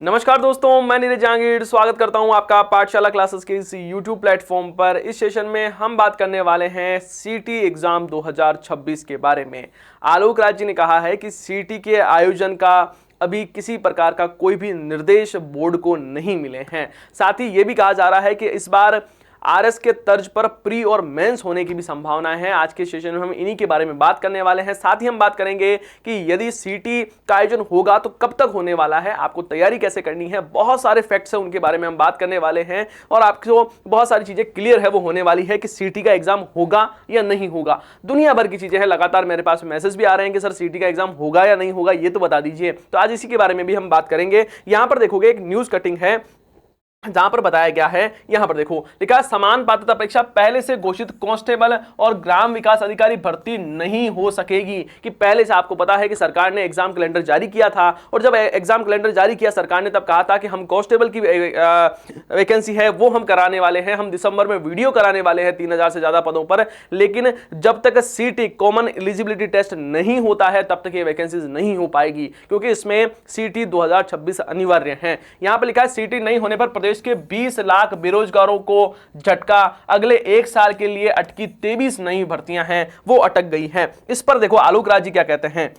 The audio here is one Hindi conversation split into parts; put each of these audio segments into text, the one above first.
नमस्कार दोस्तों, मैं नीरज जहांगीर स्वागत करता हूं आपका पाठशाला क्लासेस के इस YouTube प्लेटफॉर्म पर। इस सेशन में हम बात करने वाले हैं सीटी एग्जाम 2026 के बारे में। आलोक राज जी ने कहा है कि सीटी के आयोजन का अभी किसी प्रकार का कोई भी निर्देश बोर्ड को नहीं मिले हैं। साथ ही ये भी कहा जा रहा है कि इस बार आरएस के तर्ज पर प्री और मेंस होने की भी संभावना है। आज के सेशन में हम इन्हीं के बारे में बात करने वाले हैं। साथ ही हम बात करेंगे कि यदि सीटी का आयोजन होगा तो कब तक होने वाला है, आपको तैयारी कैसे करनी है, बहुत सारे फैक्ट्स हैं उनके बारे में हम बात करने वाले हैं और आपको बहुत सारी चीजें क्लियर है वो होने वाली है कि सीटी का एग्जाम होगा या नहीं होगा। दुनिया भर की चीजें हैं, लगातार मेरे पास मैसेज भी आ रहे हैं कि सर सीटी का एग्जाम होगा या नहीं होगा, ये तो बता दीजिए। तो आज इसी के बारे में भी हम बात करेंगे। यहां पर देखोगे एक न्यूज कटिंग है जहां पर बताया गया है, यहां पर देखो लिखा है समान पात्रता परीक्षा पहले से घोषित कांस्टेबल और ग्राम विकास अधिकारी भर्ती नहीं हो सकेगी। कि पहले से आपको पता है कि सरकार ने एग्जाम कैलेंडर जारी किया था और जब एग्जाम कैलेंडर जारी किया सरकार ने तब कहा था कि हम कांस्टेबल की वैकेंसी है वो हम कराने वाले हैं, हम दिसंबर में वीडियो कराने वाले हैं 3000 से ज्यादा पदों पर। लेकिन जब तक सीटी कॉमन एलिजिबिलिटी टेस्ट नहीं होता है तब तक ये वैकेंसीज नहीं हो पाएगी, क्योंकि इसमें सीटी 2026 अनिवार्य है। यहां पर लिखा है सीटी नहीं होने पर प्रदेश के 20 लाख बेरोजगारों को झटका, अगले एक साल के लिए अटकी 23 नई भर्तियां हैं वो अटक गई हैं। इस पर देखो आलोक राज जी क्या कहते हैं।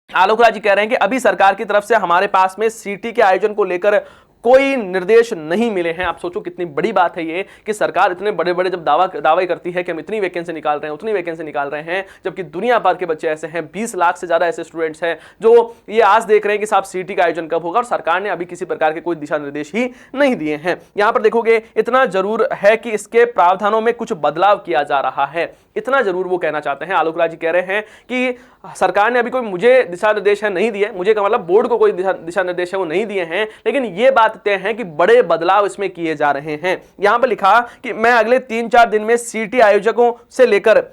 आलोक राज जी कह रहे हैं कि अभी सरकार की तरफ से हमारे पास में सीटी के आयोजन को लेकर कोई निर्देश नहीं मिले हैं। आप सोचो कितनी बड़ी बात है ये कि सरकार इतने बड़े बड़े जब दावे करती है कि हम इतनी वैकेंसी निकाल रहे हैं, उतनी वैकेंसी निकाल रहे हैं, जबकि दुनिया भर के बच्चे ऐसे हैं, 20 लाख से ज्यादा ऐसे स्टूडेंट्स हैं जो ये आज देख रहे हैं कि साहब सीटी का आयोजन कब होगा, और सरकार ने अभी किसी प्रकार के कोई दिशा निर्देश ही नहीं दिए हैं। यहां पर देखोगे इतना जरूर है कि इसके प्रावधानों में कुछ बदलाव किया जा रहा है, इतना जरूर वो कहना चाहते हैं। आलोक राज जी कह रहे हैं कि सरकार ने अभी कोई मुझे दिशा निर्देश है नहीं दिए, मुझे का मतलब बोर्ड को कोई दिशा निर्देश है वो नहीं दिए हैं, लेकिन ये बात तय है कि बड़े बदलाव इसमें किए जा रहे हैं। यहां पर लिखा कि मैं अगले 3-4 दिन में सीटी आयोजकों से लेकर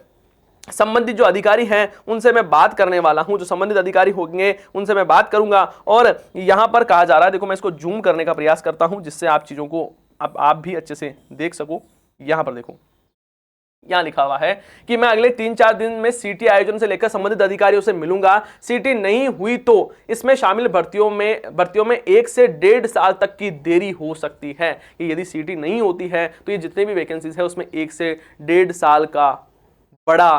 संबंधित जो अधिकारी हैं उनसे मैं बात करने वाला हूं, जो संबंधित अधिकारी होंगे उनसे मैं बात करूंगा। और यहां पर कहा जा रहा है, देखो मैं इसको जूम करने का प्रयास करता हूं जिससे आप चीजों को आप भी अच्छे से देख सको। यहां पर देखो यहां लिखा हुआ है कि मैं अगले 3-4 दिन में सीटी आयोजन से लेकर संबंधित अधिकारियों से मिलूंगा। सीटी नहीं हुई तो इसमें शामिल भर्तियों में 1 से 1.5 साल तक की देरी हो सकती है। कि यदि सीटी नहीं होती है तो ये जितने भी वैकेंसीज है उसमें 1 से 1.5 साल का बड़ा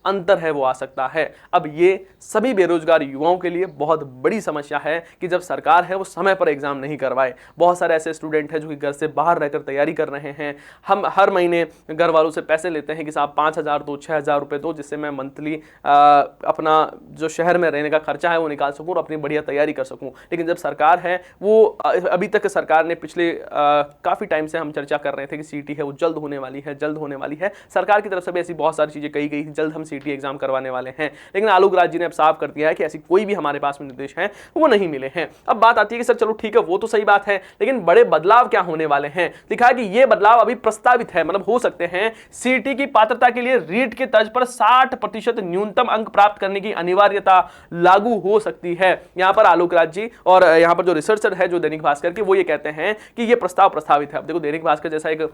अंतर है वो आ सकता है। अब ये सभी बेरोजगार युवाओं के लिए बहुत बड़ी समस्या है कि जब सरकार है वो समय पर एग्जाम नहीं करवाए। बहुत सारे ऐसे स्टूडेंट हैं जो कि घर से बाहर रहकर तैयारी कर रहे हैं। हम हर महीने घर वालों से पैसे लेते हैं कि साहब 5000 दो, 6000 रुपये दो, जिससे मैं मंथली अपना जो शहर में रहने का खर्चा है वो निकाल सकूँ और अपनी बढ़िया तैयारी कर सकूँ। लेकिन जब सरकार है वो अभी तक सरकार ने पिछले काफ़ी टाइम से हम चर्चा कर रहे थे कि सीटी है वो जल्द होने वाली है, जल्द होने वाली है। सरकार की तरफ से भी ऐसी बहुत सारी चीज़ें कही गई, जल्द हम सीटी एग्जाम करवाने वाले हैं। लेकिन आलोक राज जी ने अब साफ कर दिया है कि ऐसी कोई भी हमारे पास में निर्देश हैं वो नहीं मिले हैं। अब बात आती है कि सर चलो ठीक है वो तो सही बात है, लेकिन बड़े बदलाव क्या होने वाले हैं। लिखा है कि ये बदलाव अभी प्रस्तावित है, मतलब हो सकते हैं। सीटी की पात्रता के लिए रीट के तर्ज पर 60% न्यूनतम अंक प्राप्त करने की अनिवार्यता लागू हो सकती है। यहां पर आलोक राज जी और यहां पर जो रिसर्चर है जो दैनिक भास्कर के, वो ये कहते हैं कि ये प्रस्ताव प्रस्तावित है। अब देखो दैनिक भास्कर जैसा एक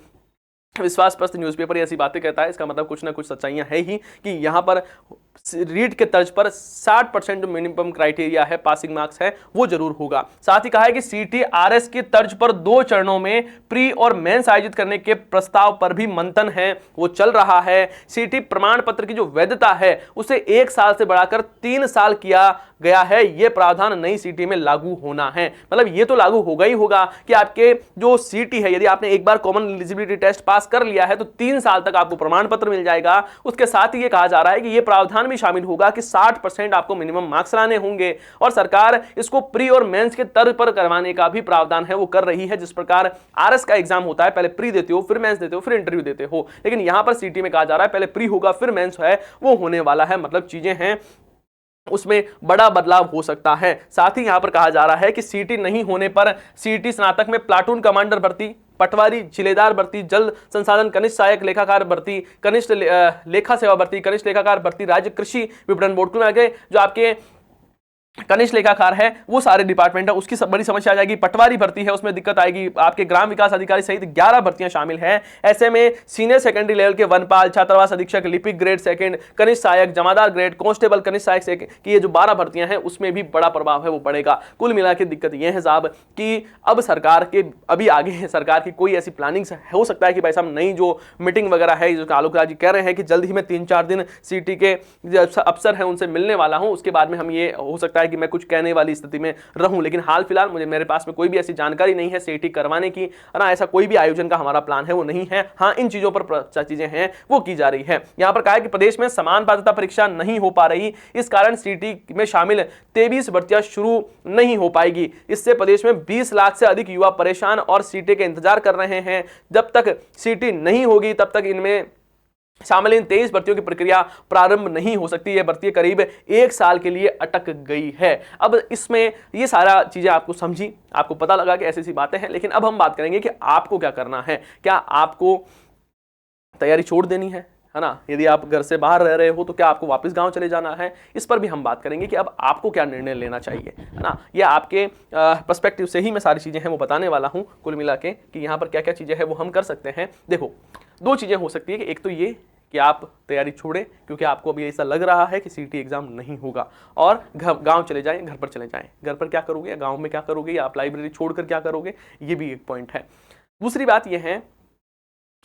विश्वासप्रस्त न्यूज़पेपर ऐसी बातें कहता है, इसका मतलब कुछ ना कुछ सच्चाइयां है ही कि यहां पर रीट के तर्ज पर 60% जो मिनिमम क्राइटेरिया है, पासिंग मार्क्स है, वो जरूर होगा। साथ ही कहा है कि सीटी आरएस के तर्ज पर 2 चरणों में प्री और मेंस आयोजित करने के प्रस्ताव पर भी मंथन है वो चल रहा है। सीटी प्रमाण पत्र की जो वैधता है उसे 1 साल से बढ़ाकर 3 साल किया गया है। यह प्रावधान नई सीटी में लागू होना है, मतलब ये तो लागू होगा ही होगा कि आपके जो सीटी है, यदि आपने एक बार कॉमन एलिजिबिलिटी टेस्ट पास कर लिया है तो 3 साल तक आपको प्रमाण पत्र मिल जाएगा। उसके साथ ही ये कहा जा रहा है कि यह प्रावधान भी शामिल होगा कि 60% आपको मिनिमम मार्क्स लाने होंगे, और सरकार इसको प्री और मेंस के तर्ज पर करवाने का भी प्रावधान है वो कर रही है। जिस प्रकार आरएस का एग्जाम होता है, पहले प्री देते हो, फिर मेंस देते हो, फिर इंटरव्यू देते हो, लेकिन यहां पर सीटी में कहा जा रहा है पहले प्री होगा फिर मेंस है वो होने वाला है। मतलब चीजें हैं उसमें बड़ा बदलाव हो सकता है। साथ ही यहां पर कहा जा रहा है कि सीटी नहीं होने पर सीटी स्नातक में प्लाटून कमांडर भर्ती, पटवारी जिलेदार भर्ती, जल संसाधन कनिष्ठ सहायक लेखाकार भर्ती, कनिष्ठ लेखा सेवा भर्ती, कनिष्ठ लेखाकार भर्ती, राज्य कृषि विपणन बोर्ड में आगे जो आपके कनिष्ठ लेखाकार है, वो सारे डिपार्टमेंट है, उसकी सब बड़ी समस्या आ जाएगी। पटवारी भर्ती है, उसमें दिक्कत आएगी। आपके ग्राम विकास अधिकारी सहित 11 भर्तियां शामिल हैं। ऐसे में सीनियर सेकेंडरी लेवल के वनपाल, छात्रावास अधीक्षक, लिपिक ग्रेड सेकंड, कनिष्ठ सहायक, जमादार ग्रेड, कांस्टेबल, कनिष्ठ सहायक सेकंड की ये जो 12 भर्तियां हैं उसमें भी बड़ा प्रभाव है वो पड़ेगा। कुल मिला के दिक्कत ये है साहब कि अब सरकार के अभी आगे है, सरकार की कोई ऐसी प्लानिंग हो सकता है कि भाई साहब नई जो मीटिंग वगैरह है, जो आलोक राज जी कह रहे हैं कि जल्द ही मैं 3-4 दिन सीटी के अफसर हैं उनसे मिलने वाला हूं, उसके बाद में हम ये हो सकता है कि मैं कुछ कहने वाली स्थिति में रहूं। लेकिन हाल फिलहाल मेरे पास में कोई भी ऐसी जानकारी नहीं है सीटी करवाने की, है ना। ऐसा कोई भी आयोजन का हमारा प्लान है वो नहीं है। हाँ, इन चीजों पर चीजें हैं वो की जा रही है। यहां पर कहा है कि प्रदेश में समान पात्रता परीक्षा नहीं हो पा रही, इस कारण सीटी में शामिल 23 भर्तियां शुरू नहीं हो पाएगी। इससे प्रदेश में 20 लाख से अधिक युवा परेशान और सीटी का इंतजार कर रहे हैं। जब तक सीटी नहीं होगी तब तक इनमें शामिल इन 23 भर्तियों की प्रक्रिया प्रारंभ नहीं हो सकती। यह भर्ती करीब 1 साल के लिए अटक गई है। अब इसमें ये सारा चीजें आपको समझी, आपको पता लगा कि ऐसी ऐसी बातें हैं। लेकिन अब हम बात करेंगे कि आपको क्या करना है। क्या आपको तैयारी छोड़ देनी है ना? यदि आप घर से बाहर रह रहे हो तो क्या आपको वापस गांव चले जाना है? इस पर भी हम बात करेंगे कि अब आपको क्या निर्णय लेना चाहिए, है ना। ये आपके पर्सपेक्टिव से ही मैं सारी चीजें हैं वो बताने वाला हूं कुल मिला के कि यहाँ पर क्या क्या चीजें हैं वो हम कर सकते हैं। देखो, 2 चीजें हो सकती है कि एक तो ये कि आप तैयारी छोड़ें क्योंकि आपको अभी ऐसा लग रहा है कि सीटी एग्जाम नहीं होगा, और गांव चले जाएं, घर पर चले जाएं। घर पर क्या करोगे, गांव में क्या करोगे, या आप लाइब्रेरी छोड़कर क्या करोगे, ये भी एक पॉइंट है। दूसरी बात यह है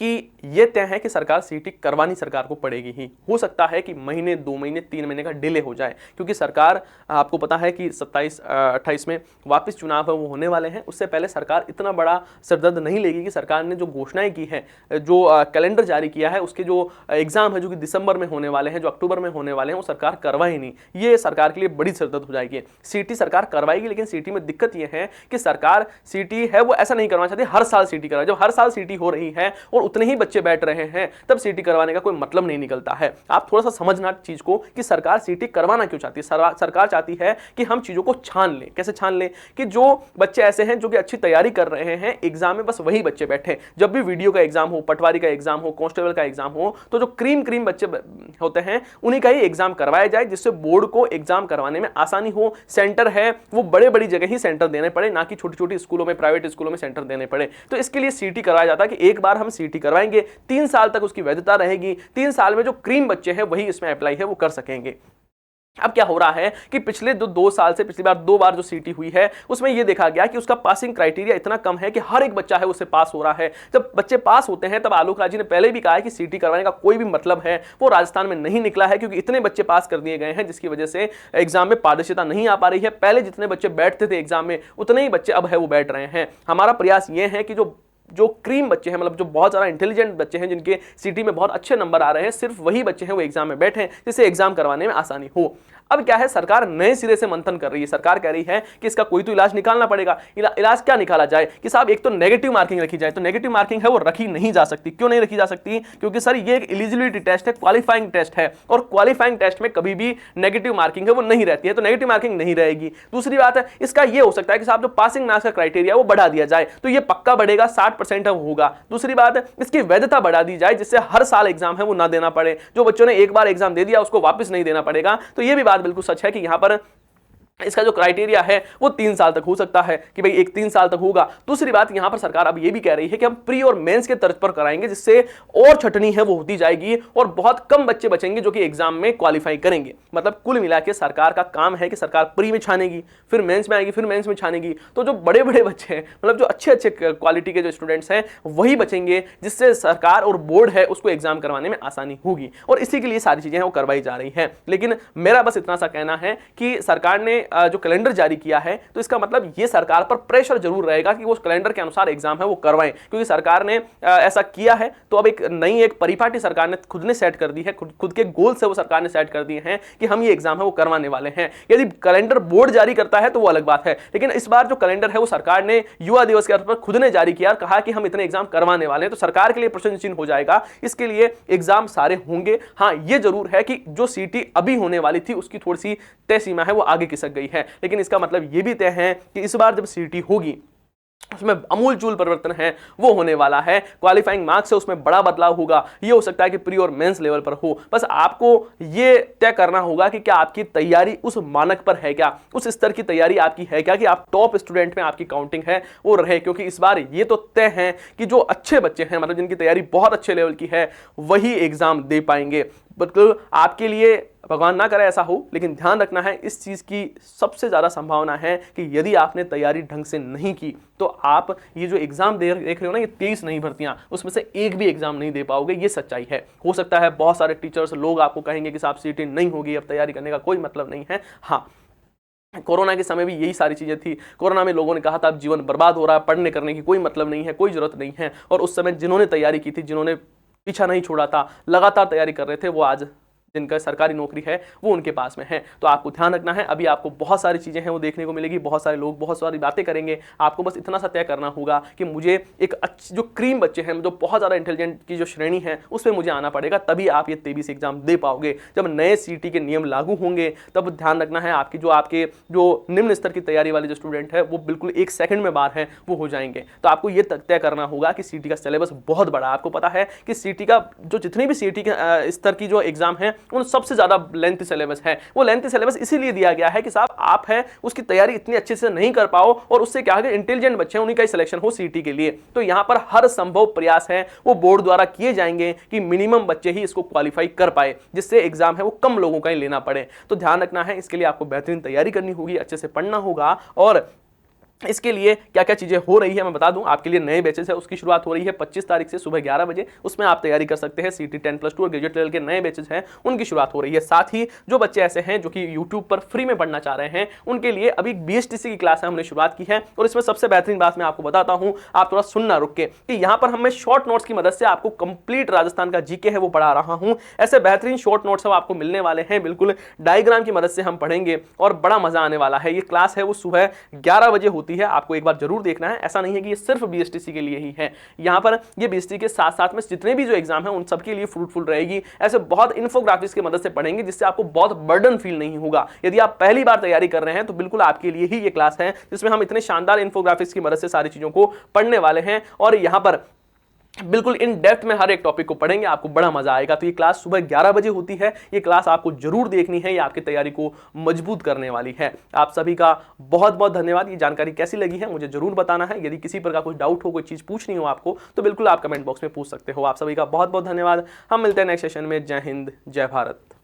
कि यह तय है कि सरकार सीटी करवानी सरकार को पड़ेगी ही। हो सकता है कि महीने, 2 महीने, 3 महीने का डिले हो जाए, क्योंकि सरकार, आपको पता है कि 27-28 में वापस चुनाव है वो होने वाले हैं। उससे पहले सरकार इतना बड़ा सरदर्द नहीं लेगी कि सरकार ने जो घोषणाएं की है, जो कैलेंडर जारी किया है, उसके जो एग्जाम है जो कि दिसंबर में होने वाले हैं, जो अक्टूबर में होने वाले हैं, वो सरकार करवाए नहीं। ये सरकार के लिए बड़ी सरदर्द हो जाएगी। सीटी सरकार करवाएगी, लेकिन सीटी में दिक्कत यह है कि सरकार सीटी है वो ऐसा नहीं करवाना चाहती हर साल सीटी करवाए। जब हर साल सीटी हो रही है और उतने ही बच्चे बैठ रहे हैं तब सीटी करवाने का कोई मतलब नहीं निकलता है। आप थोड़ा सा समझना चीज को कि सरकार सीटी करवाना क्यों चाहती है। सरकार चाहती है कि हम चीजों को छान लें। कैसे छान लें? कि जो बच्चे ऐसे हैं जो कि अच्छी तैयारी कर रहे हैं एग्जाम में, बस वही बच्चे बैठे। जब भी वीडियो का एग्जाम हो, पटवारी का एग्जाम हो, कांस्टेबल का एग्जाम हो, तो जो क्रीम बच्चे होते हैं उन्हीं का ही एग्जाम करवाया जाए, जिससे बोर्ड को एग्जाम करवाने में आसानी हो। सेंटर है वो बड़ी जगह ही सेंटर देने पड़े, ना कि छोटी स्कूलों में, प्राइवेट स्कूलों में सेंटर देने पड़े। तो इसके लिए सीटी करवाया जाता है कि एक बार हम सीटी करवाएंगे, 3 साल तक उसकी वैधता रहेगी। 3 साल में जो क्रीम बच्चे हैं वही इसमें अप्लाई है वो कर सकेंगे। अब क्या हो रहा है कि पिछले 2 साल से, पिछली बार 2 बार जो सीटी हुई है उसमें यह देखा गया कि उसका पासिंग क्राइटेरिया इतना कम है कि हर एक बच्चा है उससे पास हो रहा है। जब बच्चे पास होते हैं तब आलोक राज जी ने पहले भी कहा है कि सीटी करवाने का कोई भी मतलब है वो राजस्थान में नहीं निकला है, क्योंकि इतने बच्चे पास कर दिए गए हैं जिसकी वजह से एग्जाम में पारदर्शिता नहीं आ पा रही है। पहले जितने बच्चे बैठते थे एग्जाम में उतने ही बच्चे अब है वो बैठ रहे हैं। हमारा प्रयास यह है कि जो क्रीम बच्चे हैं, मतलब जो बहुत ज़्यादा इंटेलिजेंट बच्चे हैं, जिनके सीटी में बहुत अच्छे नंबर आ रहे हैं, सिर्फ वही बच्चे हैं वो एग्जाम में बैठे, जिससे एग्जाम करवाने में आसानी हो। अब क्या है, सरकार नए सिरे से मंथन कर रही है। सरकार कह रही है कि इसका कोई तो इलाज निकालना पड़ेगा। इलाज क्या निकाला जाए कि साहब एक तो नेगेटिव मार्किंग रखी जाए। तो नेगेटिव मार्किंग है वो रखी नहीं जा सकती। क्यों नहीं रखी जा सकती? क्योंकि सर ये एक एलिजिबिलिटी टेस्ट है, क्वालिफाइंग टेस्ट है, और क्वालिफाइंग टेस्ट में कभी भी नेगेटिव मार्किंग है वो नहीं रहती है, तो नेगेटिव मार्किंग नहीं रहेगी। दूसरी बात है, इसका ये हो सकता है कि साहब जो पासिंग मार्क्स का क्राइटेरिया वो बढ़ा दिया जाए, तो ये पक्का बढ़ेगा, 60% होगा। दूसरी बात है, इसकी वैधता बढ़ा दी जाए, जिससे हर साल एग्जाम है वो ना देना पड़े। जो बच्चों ने एक बार एग्जाम दे दिया उसको वापस नहीं देना पड़ेगा। तो ये भी बात बिल्कुल सच है कि यहां पर इसका जो क्राइटेरिया है वो 3 साल तक हो सकता है कि भाई 3 साल तक होगा। दूसरी बात यहां पर सरकार अब ये भी कह रही है कि हम प्री और मेंस के तर्ज पर कराएंगे, जिससे और छटनी है वो होती जाएगी और बहुत कम बच्चे बचेंगे जो कि एग्जाम में क्वालिफाई करेंगे। मतलब कुल मिला के सरकार का काम है कि सरकार प्री में छानेगी, फिर मेंस में आएगी, फिर मेंस में छानेगी। तो जो बड़े बच्चे हैं, मतलब जो अच्छे क्वालिटी के जो स्टूडेंट्स हैं वही बचेंगे, जिससे सरकार और बोर्ड है उसको एग्जाम करवाने में आसानी होगी। और इसी के लिए सारी चीजें वो करवाई जा रही हैं। लेकिन मेरा बस इतना सा कहना है कि सरकार ने जो कैलेंडर जारी किया है, तो इसका मतलब ये सरकार पर प्रेशर जरूर रहेगा कि वो कैलेंडर के अनुसार एग्जाम है वो करवाएं, क्योंकि सरकार ने ऐसा किया है। तो अब एक परिपाटी सरकार ने खुद ने सेट कर दी है, खुद के गोल से वो सरकार ने सेट कर दिए हैं कि हम ये एग्जाम है वो करवाने वाले हैं। यदि कैलेंडर बोर्ड जारी करता है तो वो अलग बात है, लेकिन इस बार जो कैलेंडर है वो सरकार ने युवा दिवस के अवसर पर खुद ने जारी किया और कहा कि हम इतने एग्जाम करवाने वाले हैं। तो सरकार के लिए प्रश्न चिन्ह हो जाएगा। इसके लिए एग्जाम सारे होंगे। हाँ, ये जरूर है कि जो सीटी अभी होने वाली थी उसकी थोड़ी सी तय सीमा है वो आगे खिसक गई है, लेकिन इसका मतलब ये भी तय है कि इस बार जब सीटी होगी उसमें अमूलचूल परिवर्तन है वो होने वाला है। क्वालिफाइंग मार्क्स है उसमें बड़ा बदलाव होगा। ये हो सकता है कि प्री और मेंस लेवल पर हो। बस आपको ये तय करना होगा कि क्या आपकी तैयारी उस मानक पर है, क्या उस स्तर की तैयारी आपकी है क्या, कि आप टॉप स्टूडेंट में आपकी काउंटिंग है वो रहे। क्योंकि इस बार ये तो तय है कि जो अच्छे बच्चे हैं, मतलब जिनकी तैयारी बहुत अच्छे लेवल की है, वही एग्जाम दे पाएंगे। बिल्कुल आपके लिए भगवान ना करे ऐसा हो, लेकिन ध्यान रखना है इस चीज की सबसे ज्यादा संभावना है कि यदि आपने तैयारी ढंग से नहीं की तो आप ये जो एग्जाम देख रहे हो ना, ये 23 नहीं भर्तियां, उसमें से एक भी एग्जाम नहीं दे पाओगे। ये सच्चाई है। हो सकता है बहुत सारे टीचर्स लोग आपको कहेंगे कि साहब सीटी नहीं होगी, अब तैयारी करने का कोई मतलब नहीं है। हाँ, कोरोना के समय भी यही सारी चीजें थी। कोरोना में लोगों ने कहा था अब जीवन बर्बाद हो रहा है, पढ़ने करने की कोई मतलब नहीं है, कोई जरूरत नहीं है। और उस समय जिन्होंने तैयारी की थी, जिन्होंने पीछा नहीं छोड़ा था, लगातार तैयारी कर रहे थे, वो आज जिनका सरकारी नौकरी है वो उनके पास में है। तो आपको ध्यान रखना है। अभी आपको बहुत सारी चीजें हैं वो देखने को मिलेगी, बहुत सारे लोग बहुत सारी बातें करेंगे। आपको बस इतना सा तय करना होगा कि मुझे एक अच्छी जो क्रीम बच्चे हैं, जो बहुत ज़्यादा इंटेलिजेंट की जो श्रेणी है उसमें मुझे आना पड़ेगा, तभी आप ये 23 एग्जाम दे पाओगे। जब नए सीटी के नियम लागू होंगे तब ध्यान रखना है आपके जो निम्न स्तर की तैयारी वाले जो स्टूडेंट है वो बिल्कुल 1 सेकंड में बाहर हैं, वो हो जाएंगे। तो आपको ये तय करना होगा कि सीटी का सिलेबस बहुत बड़ा है। आपको पता है कि सीटी का जो जितनी भी सीटी के स्तर की जो एग्जाम है उन सबसे ज़्यादा लेंथी सिलेबस है। वो लेंथी सिलेबस इसीलिए दिया गया है कि साहब आप है उसकी तैयारी इतनी अच्छे से नहीं कर पाओ और उससे क्या है, इंटेलिजेंट बच्चे हैं उन्हीं का ही सिलेक्शन हो सीटी के लिए। तो यहां पर हर संभव प्रयास है वो बोर्ड द्वारा किए जाएंगे कि मिनिमम बच्चे ही इसको क्वालिफाई कर पाए, जिससे एग्जाम है वो कम लोगों का ही लेना पड़े। तो ध्यान रखना है, इसके लिए आपको बेहतरीन तैयारी करनी होगी, अच्छे से पढ़ना होगा। और इसके लिए क्या क्या चीजें हो रही है मैं बता दूं। आपके लिए नए बैचेस है उसकी शुरुआत हो रही है 25 तारीख से सुबह 11 बजे। उसमें आप तैयारी कर सकते हैं। सीटी 10+2 और ग्रेजुएट लेवल के नए बैचेस हैं उनकी शुरुआत हो रही है। साथ ही जो बच्चे ऐसे हैं जो कि यूट्यूब पर फ्री में पढ़ना चाह रहे हैं उनके लिए अभी बीएसटीसी की क्लास है हमने शुरुआत की है। और इसमें सबसे बेहतरीन बात मैं आपको बताता हूं, आप थोड़ा सुनना रुक के, कि यहां पर हमें शॉर्ट नोट्स की मदद से आपको कंप्लीट राजस्थान का जीके है वो पढ़ा रहा हूं। ऐसे बेहतरीन शॉर्ट नोट्स आपको मिलने वाले हैं, बिल्कुल डायग्राम की मदद से हम पढ़ेंगे और बड़ा मजा आने वाला है। ये क्लास है वो सुबह 11 बजे होती है, आपको एक बार जरूर देखना है। ऐसा नहीं है कि ये सिर्फ बीएसटीसी के लिए ही है, यहां पर ये बीएसटी के साथ साथ में जितने भी जो एग्जाम है उन सबके लिए फ्रूटफुल रहेगी। ऐसे बहुत इन्फोग्राफिक्स की मदद से पढ़ेंगे जिससे आपको बहुत बर्डन फील नहीं होगा। यदि आप पहली बार तैयारी कर रहे हैं तो बिल्कुल आपके लिए ही ये क्लास है, जिसमें हम इतने शानदार इन्फोग्राफिक्स की मदद से सारी चीजों को पढ़ने वाले हैं और यहां पर बिल्कुल इन डेप्थ में हर एक टॉपिक को पढ़ेंगे, आपको बड़ा मजा आएगा। तो ये क्लास सुबह 11 बजे होती है। ये क्लास आपको जरूर देखनी है, ये आपकी तैयारी को मजबूत करने वाली है। आप सभी का बहुत बहुत धन्यवाद। ये जानकारी कैसी लगी है मुझे जरूर बताना है। यदि किसी प्रकार कुछ डाउट हो, कोई चीज पूछनी हो आपको, तो बिल्कुल आप कमेंट बॉक्स में पूछ सकते हो। आप सभी का बहुत बहुत धन्यवाद। हम मिलते हैं नेक्स्ट सेशन में। जय हिंद, जय भारत।